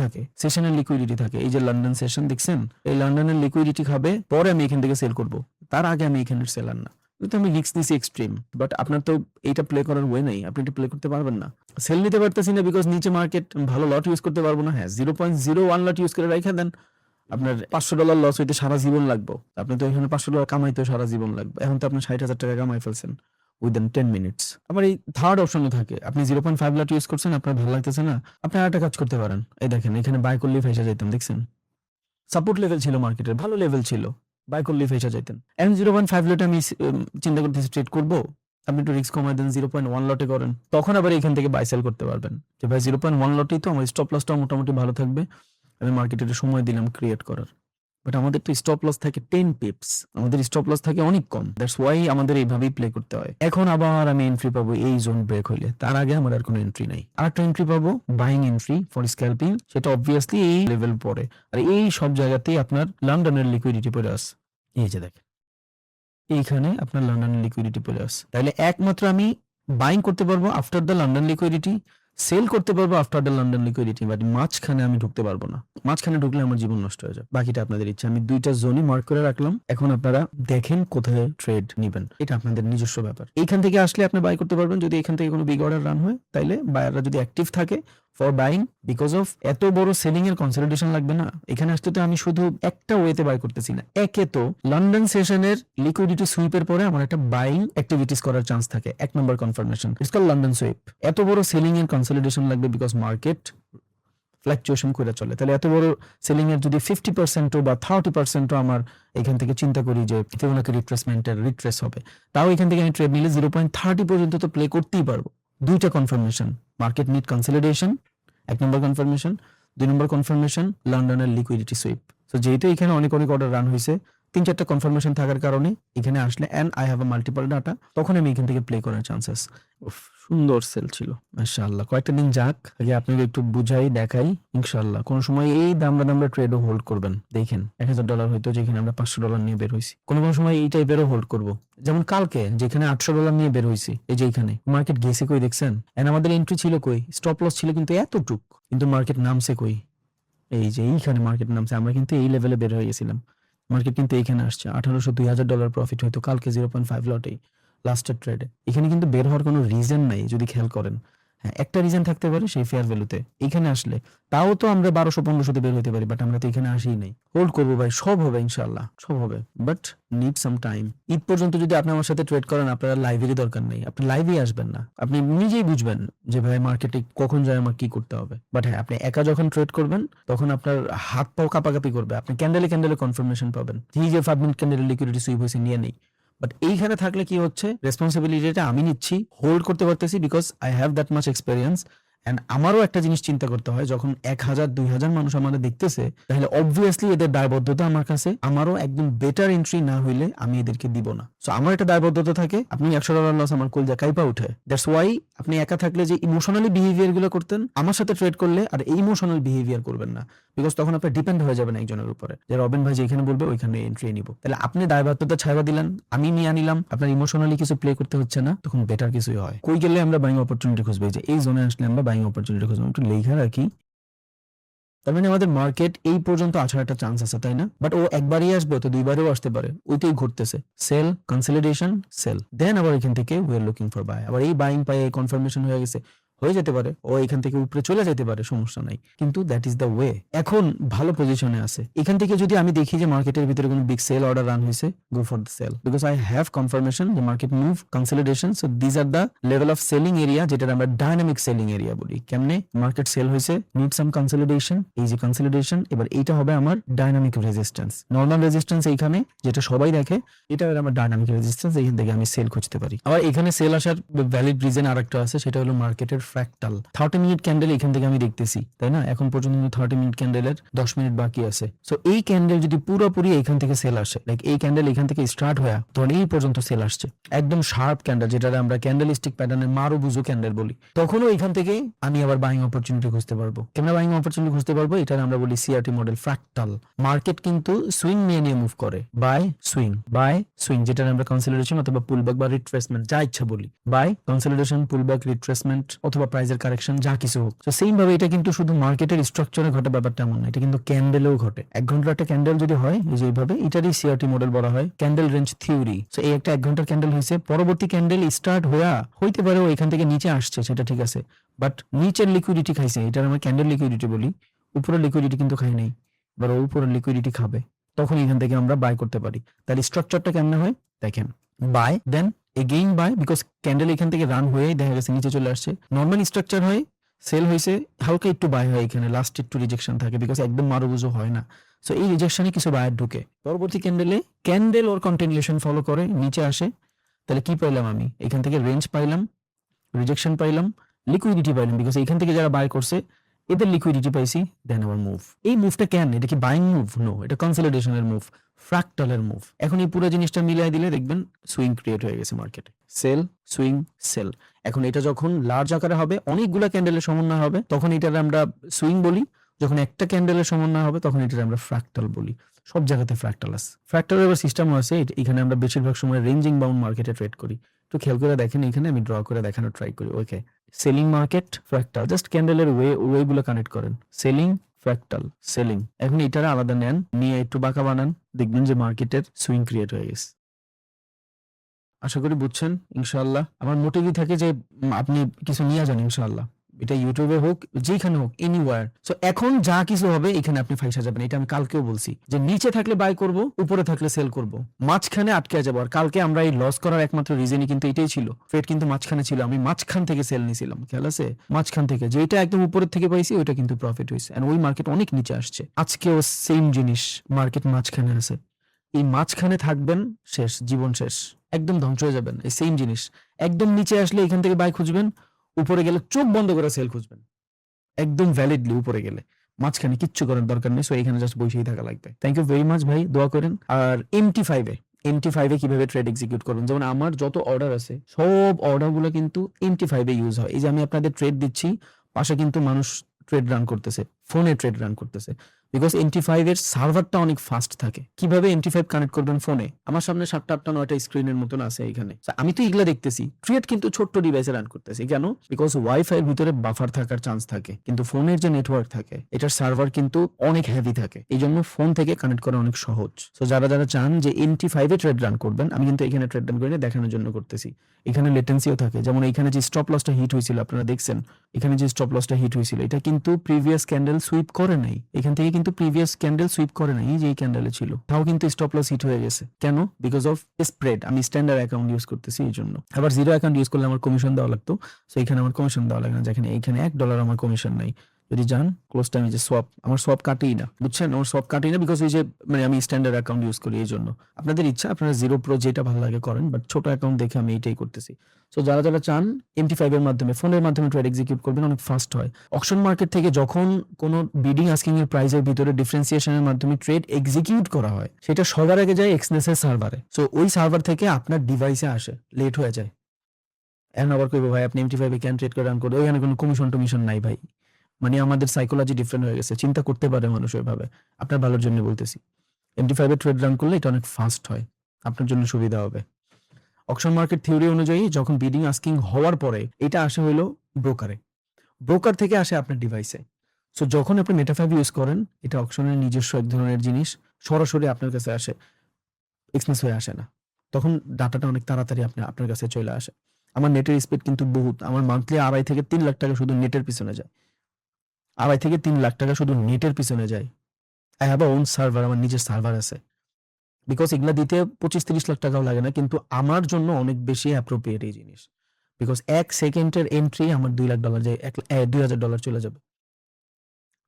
থাকে, এই যে লন্ডন সেশন দেখছেন, এই লন্ডনের লিকুইডিটি খাবে, পরে আমি এখান থেকে সেল করব, তার আগে আমি এখানে সেলার না। কিন্তু আমি রিস্ক নিছি এক্সট্রিম, বাট আপনার তো এইটা প্লে করার ওয়ে নাই, আপনি এটা প্লে করতে পারবেন না। সেল নিতে পারতেছি না বিকজ নিচে মার্কেট, ভালো লট ইউজ করতে পারবো না। হ্যাঁ 0.01 লট ইউজ করে রাখা দেন, আপনার $500 লস হইতে সারা জীবন লাগবে। আপনি তো এখানে $500 কামাইতেও সারা জীবন লাগবে, এখন তো আপনি 60,000 টাকা কামাই ফেলছেন উইদিন 10 মিনিটস। আবার এই থার্ড অপশনও থাকে, আপনি 0.5 লট ইউজ করছেন, আপনার ভালো লাগতেছে না, আপনি আরেকটা কাজ করতে পারেন। এই দেখেন এখানে বাই করলেই ফেসে যাইতাম, দেখছেন সাপোর্ট লেভেল ছিল, মার্কেটের ভালো লেভেল ছিল, বাই করলেই ফেসে যাইতেন। এখন 0.5 লটে আমি চিন্তা করতেছি ট্রেড করবো, আপনি একটু রিস্ক কমাই দেন, 0.1 লটে করেন, তখন আবার এখান থেকে বাই সেল করতে পারবেন যে ভাই 0.1 লটেই তো আমার স্টপ লসটা মোটামুটি ভালো থাকবে, আমি মার্কেটে সময় দিলাম ক্রিয়েট করার। বাট আমাদের তো স্টপ লস থাকে 10 পিপস, আমাদের স্টপ লস থাকে অনেক কম, দ্যাটস ওয়াই আমাদের এইভাবেই প্লে করতে হয়। এখন আবার আমি এন্ট্রি পাবো এই জোন ব্রেক হইলে, তার আগে আমার আর কোনো এন্ট্রি নাই। আর একটা এন্ট্রি পাবো বাইং এন্ট্রি ফর স্ক্যাল্পিং, সেটা অবভিয়াসলি এই লেভেল পরে। আর এই সব জায়গাতেই আপনার লন্ডনের লিকুইডিটি পড়ে আস, এই যে দেখেন এইখানে আপনার লন্ডনের লিকুইডিটি পড়ে আস। তাহলে একমাত্র আমি বাইং করতে পারবো after the London liquidity, sell করতে পারবো after the London liquidity, but মাঝখানে আমি ঢুকতে পারবো না। মাঝখানে ঢুকলে আমার জীবন নষ্ট হয়ে যায়। বাকিটা আপনাদের ইচ্ছা, আমি 2টা জোনই মার্ক করে রাখলাম, এখন আপনারা দেখেন কোথায় ট্রেড নিবেন, এটা আপনাদের নিজস্ব ব্যাপার। এইখান থেকে আসলে আপনি বাই করতে পারবেন, যদি এখান থেকে কোনো বিগ অর্ডার রান হয়, তাইলে বায়াররা যদি অ্যাক্টিভ থাকে ফর বাইং, বিকজ অফ এত বড় সেলিং এর কনসলিডেশন লাগবে না। এখানে আসতে তো আমি শুধু একটা ওয়েতে বাই করতেছি না, একে তো লন্ডন সেশনের লিকুইডিটি সুইপের পরে আমার একটা বাইং অ্যাক্টিভিটিস করার চান্স থাকে, 1 নম্বর confirmation, it's call London sweep. এত বড় সেলিং এর কনসলিডেশন লাগবে বিকজ মার্কেট ফ্ল্যাকচুয়েশন করে চলে, তাহলে এত বড় সেলিং এর যদি 50% বা 30% আমার এখান থেকে চিন্তা করি যে ফিবোনাকি রিট্রেসমেন্টের রিট্রেস হবে, তাও এখান থেকে আমি ট্রেড নিলে 0.30 পর্যন্ত তো প্লে করতেই পারবো। দুইটা কনফার্মেশন, মার্কেট নিড কনসলিডেশন 1 নম্বর কনফার্মেশন, 2 নম্বর কনফার্মেশন লন্ডনের লিকুইডিটি সুইপ। তো যেহেতু এখানে অনেক অর্ডার রান হয়েছে, 3-4টা কনফার্মেশন থাকার কারণে এখানে আসলে and I have a multiple data, তখন আমি এখান থেকে প্লে করার চান্সেস। সুন্দর সেল ছিল মাশাআল্লাহ। কয়েকটা দিন যাক, আগে আপনাকে একটু বুঝাই দেখাই। ইনশাআল্লাহ কোন সময় এই দামরা ট্রেডও হোল্ড করবেন। দেখেন $1000 হয়তো, যেখানে আমরা $500 নিয়ে বের হইছি, কোনো সময় এই টাইপেরও হোল্ড করব। যেমন কালকে যেখানে $800 নিয়ে বের হইছি, এই যে এখানে মার্কেট গেছে কই দেখছেন, এন্ড আমাদের এন্ট্রি ছিল কই, স্টপ লস ছিল কিন্তু এতটুক, কিন্তু মার্কেট নামছে কই, এই যে এইখানে মার্কেট নামছে। আমরা কিন্তু এই লেভেলে বের হয়ে গেছিলাম, মার্কেট কিন্তু এইখানে আসছে। $1800-2000 প্রফিট হয়তো কালকে 0.5 লটেই লাস্টের ট্রেডে। এখানে কিন্তু বের হওয়ার কোনো রিজন নাই যদি খেয়াল করেন। হ্যাঁ, একটা রিজন থাকতে পারে, সেই ফেয়ার ভ্যালুতে এখানে আসলে তাও তো আমরা 1200-1500 বের হতে পারি, বাট আমরা তো এখানে আসিই নাই। হোল্ড করবো ভাই, সব হবে ইনশাআল্লাহ, সব হবে, but need some time. Eid পর্যন্ত যদি আপনি আমার সাথে ট্রেড করেন, আপনারা লাইভেরই দরকার নেই, আপনি লাইভেই আসবেন না, আপনি নিজেই বুঝবেন যে ভাই মার্কেটে কখন যায় আমার কি করতে হবে। বাট হ্যাঁ, আপনি একা যখন ট্রেড করবেন তখন আপনার হাত পাও কাঁপাকাঁপি করবে, আপনি ক্যান্ডেলে কনফার্মেশন পাবেন, এই যে 5 মিনিট ক্যান্ডেলে লিকুইডিটি সুইপ হয়েছে নিয়ে নেই। বাট এইখানে থাকলে কি হচ্ছে, রেসপন্সিবিলিটিটা আমি নিচ্ছি, হোল্ড করতে পারতেছি, because I have that much experience. And আমারও একটা জিনিস চিন্তা করতে হয়, যখন 1000-2000 মানুষ আমাদের দেখতেছে, তাহলে অবভিয়াসলি এদের দায়বদ্ধতা আমার কাছে, আমারও একদম বেটার এন্ট্রি না হইলে আমি এদেরকে দিব না। সো আমার একটা দায়বদ্ধতা থাকে। আপনি $100 লস, আমার কলজা কাইপা উঠে। দ্যাটস ওয়াই আপনি একা থাকলে যে ইমোশনালি বিহেভিয়ার গুলো করতেন, আমার সাথে ট্রেড করলে আর এই ইমোশনাল বিহেভিয়ার করবেন না, বিকজ তখন আপনি ডিপেন্ড হয়ে যাবেন একজনের উপরে, যে রবিন ভাই যেখানে বলবে ওইখানে এন্ট্রি নিব। তাহলে আপনি দায়বদ্ধতা ছাড়া দিলেন, আমি নিয়ে নিলাম, আপনার ইমোশনালি কিছু প্লে করতে হচ্ছে না, তখন বেটার কিছুই হয়। কই গেলে আমরা বাইং অপরচুনিটি খুঁজবো, যে এই জোনে আসলে আমরা বাইং অপরচুনিটি খুঁজবো, একটু লেখা রাখি। তার মানে আমাদের মার্কেট এই পর্যন্ত আসার একটা চান্স আছে, তাই না? বাট ও একবারই আসবে, তো দুইবারও আসতে পারে, ওইটাই ঘটতেছে। সেল, কনসলিডেশন, সেল, দেন আবার এখান থেকে we are looking for buy. আবার এই বাইং পাই কনফার্মেশন হয়ে গেছে, হয়ে যেতে পারে ও এখান থেকে উপরে চলে যেতে পারে, সমস্যা নাই, কিন্তু দ্যাট ইজ দ্য ওয়ে। এখন ভালো পজিশনে আছে, এখান থেকে যদি আমি দেখি যে মার্কেটের ভিতরে কোনো বিগ সেল অর্ডার রান হয়েছে, go for the sell, because I have confirmation যে market move, consolidation. So this are the level of selling area, যেটা আমরা ডাইনামিক সেলিং এরিয়া বলি। কেমনে মার্কেট সেল হয়েছে, নিড সাম কনসলিডেশন, এই যে consolidation, এবার এইটা হবে আমার ডাইনামিক রেজিস্ট্যান্স। নর্মাল রেজিস্ট্যান্স এইখানে, যেটা সবাই দেখে, এটা আমার ডাইনামিক রেজিস্ট্যান্স, এইখান থেকে আমি সেল খুঁজতে পারি। আবার এখানে সেল আসার ভ্যালিড রিজন আরেকটা আছে, সেটা হলো মার্কেটের ফ্র্যাকটাল। 30 মিনিট ক্যান্ডেল এখান থেকে আমি দেখতেছি, তাই না? এখন পর্যন্ত 30 মিনিট ক্যান্ডেলের 10 মিনিট বাকি আছে। সো এই ক্যান্ডেল যদি পুরোপুরি এখান থেকে সেল আসে, লাইক এই ক্যান্ডেল এখান থেকে স্টার্ট হয়ে তখন এই পর্যন্ত সেল আসছে, একদম শার্প ক্যান্ডেল, যেটা আমরা ক্যান্ডেলিস্টিক প্যাটার্নের মারো বুঝো ক্যান্ডেল বলি, তখনও এখান থেকে আমি আবার বাইং অপরচুনিটি খুঁজতে পারবো। কেমন বাইং অপরচুনিটি খুঁজতে পারবো? এটা আমরা বলি সিআরটি মডেল, ফ্র্যাকটাল। মার্কেট কিন্তু সুইং নিয়ে মুভ করে, বাই সুইং, যেটা আমরা কনসলিডেশন অথবা পুলব্যাক বা রিট্রেসমেন্ট যা ইচ্ছা বলি, বাই কনসলিডেশন, পুলব্যাক, রিট্রেসমেন্ট অথবা প্রাইজের কারেকশন, যা কিছু হোক। তো সেম ভাবে এটা কিন্তু শুধু মার্কেটের স্ট্রাকচারে ঘটে ব্যাপারটা এমন না, এটা কিন্তু ক্যান্ডেলেও ঘটে। 1 ঘন্টার একটা ক্যান্ডেল যদি হয়, এই যে এইভাবে, এটারই সিআরটি মডেল বলা হয়, ক্যান্ডেল রেঞ্জ থিওরি। সো এই একটা 1 ঘন্টার ক্যান্ডেল হয়েছে, পরবর্তী ক্যান্ডেল স্টার্ট হইতে পারে ও এখান থেকে নিচে আসছে, সেটা ঠিক আছে, বাট নিচের লিকুইডিটি খাইছে, এটা আমরা ক্যান্ডেল লিকুইডিটি বলি। উপরের লিকুইডিটি কিন্তু খাই নাই, এবার ও উপরের লিকুইডিটি খাবে, তখন এখান থেকে আমরা বাই করতে পারি। তাহলে স্ট্রাকচারটা কেমন হয় দেখেন, buy then again buy, because candle এখান থেকে রান হয়ে দেখা গেছে নিচে চলে আসছে। নর্মাল স্ট্রাকচার হয়, সেল হয়েছে, হালকা একটু বাই হয়, এখানে লাস্ট একটু রিজেকশন থাকে, বিকজ একদম মারুবুজো হয় না। সো এই রিজেকশনে কিছু বায়ার ঢুকে, পরবর্তী ক্যান্ডেল ওর কন্টিনিউশন ফলো করে নিচে আসে। তাহলে কি পাইলাম আমি এখান থেকে? রেঞ্জ পাইলাম, রিজেকশন পাইলাম, লিকুইডিটি পাইলাম, বিকজ এখান থেকে যারা বাই করছে এদের লিকুইডিটি পাইছি, দেন আবার মুভ। এই মুভটা কেন? এটা কি বাইং মুভ? নো, এটা কনসলিডেশনের মুভ, ফ্র্যাকটালের মুভ। এখন এই পুরো জিনিসটা মিলাই দিলে দেখবেন সুইং ক্রিয়েট হয়ে গেছে মার্কেটে, সেল, সুইং, সেল। এখন এটা যখন লার্জ আকারে হবে, অনেকগুলা ক্যান্ডেলের সমন্বয় হবে, তখন এটার আমরা সুইং বলি। যখন একটা ক্যান্ডেলের সমন্বয় হবে, তখন এটার আমরা ফ্র্যাকটাল বলি। সব জায়গাতে ফ্র্যাকটাল আছে। ফ্র্যাকটালের এবার সিস্টেমও আছে, এখানে আমরা বেশিরভাগ সময় রেঞ্জিং বাউন্ড মার্কেটে ট্রেড করি। একটু খেয়াল করে দেখেন, এখানে আমি ড্র করে দেখানোর ট্রাই করি। ওকে, সেলিং মার্কেট, ফ্র্যাকটাল, জাস্ট ক্যান্ডেলের ওয়েগুলো কানেক্ট করেন, সেলিং, ফ্র্যাকটাল, সেলিং। এখন এটারা আলাদা নেন, নিয়ে একটু বাঁকা বানান, দেখবেন যে মার্কেটের সুইং ক্রিয়েট হয়ে গেছে। আশা করি বুঝছেন ইনশাআল্লাহ। আমার মোটিভই থাকে যে আপনি কিছু নিয়ে যান ইনশাআল্লাহ, এটা ইউটিউবে হোক, যেখানে হোক, এনিওয়ার। সো এখন যা কিছু হবে এখানে আপনি ফাইসা যাবেন। এটা আমি কালকেও বলছি যে নিচে থাকলে বাই করব, উপরে থাকলে সেল করব, মাঝখানে আটকে যাবো। আর কালকে আমরা এই লস করার একমাত্র রিজনই কিন্তু এটাই ছিল, ট্রেড কিন্তু মাঝখানে ছিল, আমি মাঝখান থেকে সেল নিয়েছিলাম, খেয়াল আছে? মাঝখান থেকে যেটা একদম উপরের থেকে পাইছি ওইটা কিন্তু প্রফিট হয়েছে, এন্ড ওই মার্কেট অনেক নিচে আসছে। আজকেও সেম জিনিস, মার্কেট মাঝখানে আছে। এই মাঝখানে থাকবেন, শেষ, জীবন শেষ, একদম ধ্বংস হয়ে যাবেন। এই সেম জিনিস, একদম নিচে আসলে এখান থেকে বাই খুঁজবেন, উপরে গেলে চোখ বন্ধ করে সেল খুঁজবেন, একদম ভ্যালিডলি উপরে গেলে। মাঝখানে কিচ্ছু করার দরকার নেই। সো এখানে জাস্ট বসেই থাকা লাগবে। থ্যাংক ইউ ভেরি মাচ ভাই, দোয়া করেন। আর MT5 কিভাবে ট্রেড এক্সিকিউট করবেন, যেমন আমার যত অর্ডার আছে সব অর্ডারগুলো কিন্তু MT5 ইউজ হয়। এই যে আমি আপনাদের ট্রেড দিচ্ছি, পাশে কিন্তু মানুষ ট্রেড রান করতেছে, ফোনে ট্রেড রান করতেছে, বিকজ MT5 এর সার্ভারটা অনেক ফাস্ট থাকে। কিভাবে MT5 কানেক্ট করবেন ফোনে? আমার সামনে 7টা 8টা 9টা স্ক্রিনের মতন আছে এখানে। So, আমি তো এগুলা দেখতেছি, ট্রেড কিন্তু ছোট্ট ডিভাইসে রান করতেছি। কেন? বিকজ ওয়াইফাই এর ভিতরে বাফার থাকার চান্স থাকে, কিন্তু ফোনের যে নেটওয়ার্ক থাকে এটার সার্ভার কিন্তু অনেক হেভি থাকে, এই জন্য ফোন থেকে কানেক্ট করা অনেক সহজ। সো যারা যারা চান যে MT5 এ ট্রেড রান করবেন, আমি কিন্তু এখানে ট্রেড রান করি না, দেখানোর জন্য করতেছি। এখানে লেটেন্সিও থাকে, যেমন এখানে যে স্টপ লসটা হিট হয়েছিল আপনারা দেখছেন, এখানে যে স্টপ লসটা হিট হয়েছিল এটা কিন্তু প্রিভিয়াস ক্যান্ডেল সুইপ করে নাই, এখান থেকে কিন্তু প্রিভিয়াস ক্যান্ডেল সুইপ করে নাই, এই যে এই ক্যান্ডেলে ছিল, তাও কিন্তু স্টপ লস হিট হয়ে গেছে। কেন? Because of spread. আমি স্ট্যান্ডার্ড অ্যাকাউন্ট ইউজ করতেছি এই জন্য। আবার জিরো অ্যাকাউন্ট ইউজ করলে আমার কমিশন দেওয়া লাগতো, সো এখানে আমার কমিশন দেওয়া লাগে না, যেখানে এখানে $1 আমার কমিশন নাই। যদি যান ক্লোজ টাইম, যে সোয়াপ, আমার সোয়াপ কাটেই না, বুঝছেন? আমার সোয়াপ কাটেই না, বিকজ ওই যে মানে আমি স্ট্যান্ডার্ড অ্যাকাউন্ট ইউজ করি এই জন্য। আপনাদের ইচ্ছা, আপনারা জিরো প্রো যেটা ভালো লাগে করেন, বাট ছোট অ্যাকাউন্ট দেখে আমি এইটাই করতেছি। সো যারা যারা চান MT5 এর মাধ্যমে, ফোনের মাধ্যমে ট্রেড এক্সিকিউট করবেন, অনেক ফাস্ট হয়। অকশন মার্কেট থেকে যখন কোনো বিডিং আস্কিং এর প্রাইসের ভিতরে ডিফারেন্সিয়েশনের মাধ্যমে ট্রেড এক্সিকিউট করা হয়, সেটা সবার আগে যায় এক্সনেস এর সার্ভারে। সো ওই সার্ভার থেকে আপনার ডিভাইসে আসে, লেট হয়ে যায়। এখন আবার কইবো ভাই আপনি MT5 এ কেন ট্রেড করে রান করে? ওইখানে কোনো কমিশন টমিশন নাই ভাই। মানে আমাদের সাইকোলজি ডিফারেন্ট হয়ে গেছে, চিন্তা করতে পারে মানুষ ওইভাবে। আপনার ভালোর জন্য বলতেছি, MT5 এ ট্রেড রান করলে এটা অনেক ফাস্ট হয়, আপনার জন্য সুবিধা হবে। অকশন মার্কেট থিওরি অনুযায়ী যখন বিডিং আস্কিং হওয়ার পরে এটা আসে হইলো ব্রোকারে, ব্রোকার থেকে আসে আপনার ডিভাইসে। সো যখন আপনি মেটাফাইভ ইউজ করেন, এটা অকশনের নিজস্ব এক ধরনের জিনিস, সরাসরি আপনার কাছে আসে, এক্সনেস হয়ে আসে না। তখন ডাটাটা অনেক তাড়াতাড়ি আপনার কাছে চলে আসে। আমার নেটের স্পিড কিন্তু বহুত, আমার মান্থলি 2.5 থেকে 3 লাখ টাকা শুধু নেটের পিছনে যায়, 2.5 থেকে 3 লাখ টাকা শুধু নেটের পিছনে যায়। I have a own server, আমার নিজের সার্ভার আছে। বিকজ এগুলা দিতে 25-30 লাখ টাকাও লাগে না, কিন্তু আমার জন্য অনেক বেশি অ্যাপ্রোপ্রিয়েট এই জিনিস। বিকজ 1 সেকেন্ডের এন্ট্রি আমার $2 লাখ যায়, $2,000 চলে যাবে।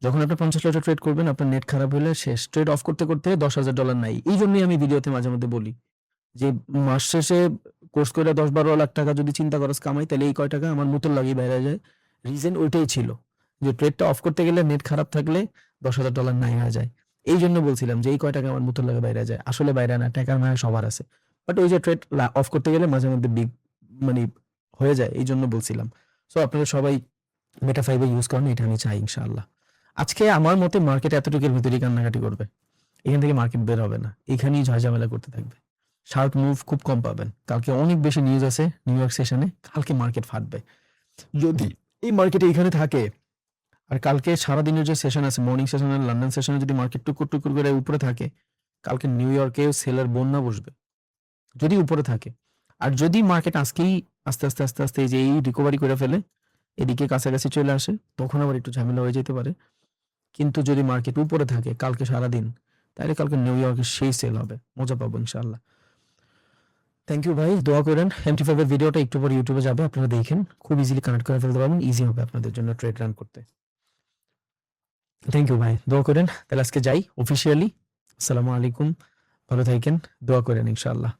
যখন আপনি 50 লাখ ট্রেড করবেন, আপনার নেট খারাপ হলে শেষ, ট্রেড অফ করতে করতে $10,000 নাই। এই জন্যই আমি ভিডিওতে মাঝে মধ্যে বলি যে মাস শেষে কোর্স করে 10-12 লাখ টাকা যদি চিন্তা করস কামাই, তাহলে এই কয় টাকা আমার মুতল লাগিয়ে বাইরে যায়। রিজন ওইটাই ছিল যে ট্রেডটা অফ করতে গেলে নেট খারাপ থাকলে $10,000 নাই হয়ে যায়। এই জন্য বলছিলাম যে এই কয় টাকা আমার মুতল লাগে বাইরে যায়, আসলে বাইরে না, টাকার মায়া সবার আছে, বাট ওই যে ট্রেড অফ করতে গেলে মাঝে মধ্যে বিগ মানে হয়ে যায়, এই জন্য বলছিলাম। সো আপনারা সবাই মেটা5 ইউজ করেন, এটা আমি চাই ইনশাআল্লাহ। আজকে আমার মতে মার্কেট এতটুকুর ভিতরেই কান্নাকাটি করবে, এখান থেকে মার্কেট বের হবে না, এখানেই ঝামেলা করতে থাকবে। শার্প মুভ খুব কম পাবেন। কালকে অনেক বেশি নিউজ আছে নিউ ইয়র্ক সেশনে, কালকে মার্কেট ফাটবে যদি এই মার্কেটে এখানে থাকে। আর কালকে সারাদিনের যে সেশন আছে, মর্নিং সেশন আর লন্ডন সেশনে যদি মার্কেট টুকুর টুকুর করে উপরে থাকে, কালকে নিউ ইয়র্কেও সেলের বন্যা বসবে যদি উপরে থাকে। আর যদি মার্কেট আজকেই আস্তে আস্তে আস্তে আস্তে এই যে এই রিকভারি করে ফেলে, এদিকে কাছাকাছি চলে আসে, তখন আবার একটু ঝামেলা হয়ে যেতে পারে। কিন্তু যদি মার্কেট উপরে থাকে কালকে সারাদিন, তাহলে কালকে নিউ ইয়র্কে সেই সেল হবে, মজা পাবো ইনশাআল্লাহ। থ্যাংক ইউ ভাই, দোয়া করেন। MT5 এর ভিডিওটা একটু পরে ইউটিউবে যাবে, আপনারা দেখেন, খুব ইজিলি কানেক্ট করে ফেলতে পারবেন, ইজি হবে আপনাদের জন্য ট্রেড রান করতে। থ্যাংক ইউ ভাই, দোয়া করেন। তাহলে আজকে যাই অফিসিয়ালি। আসসালামু আলাইকুম, ভালো থাকেন, দোয়া করেন ইনশাআল্লাহ।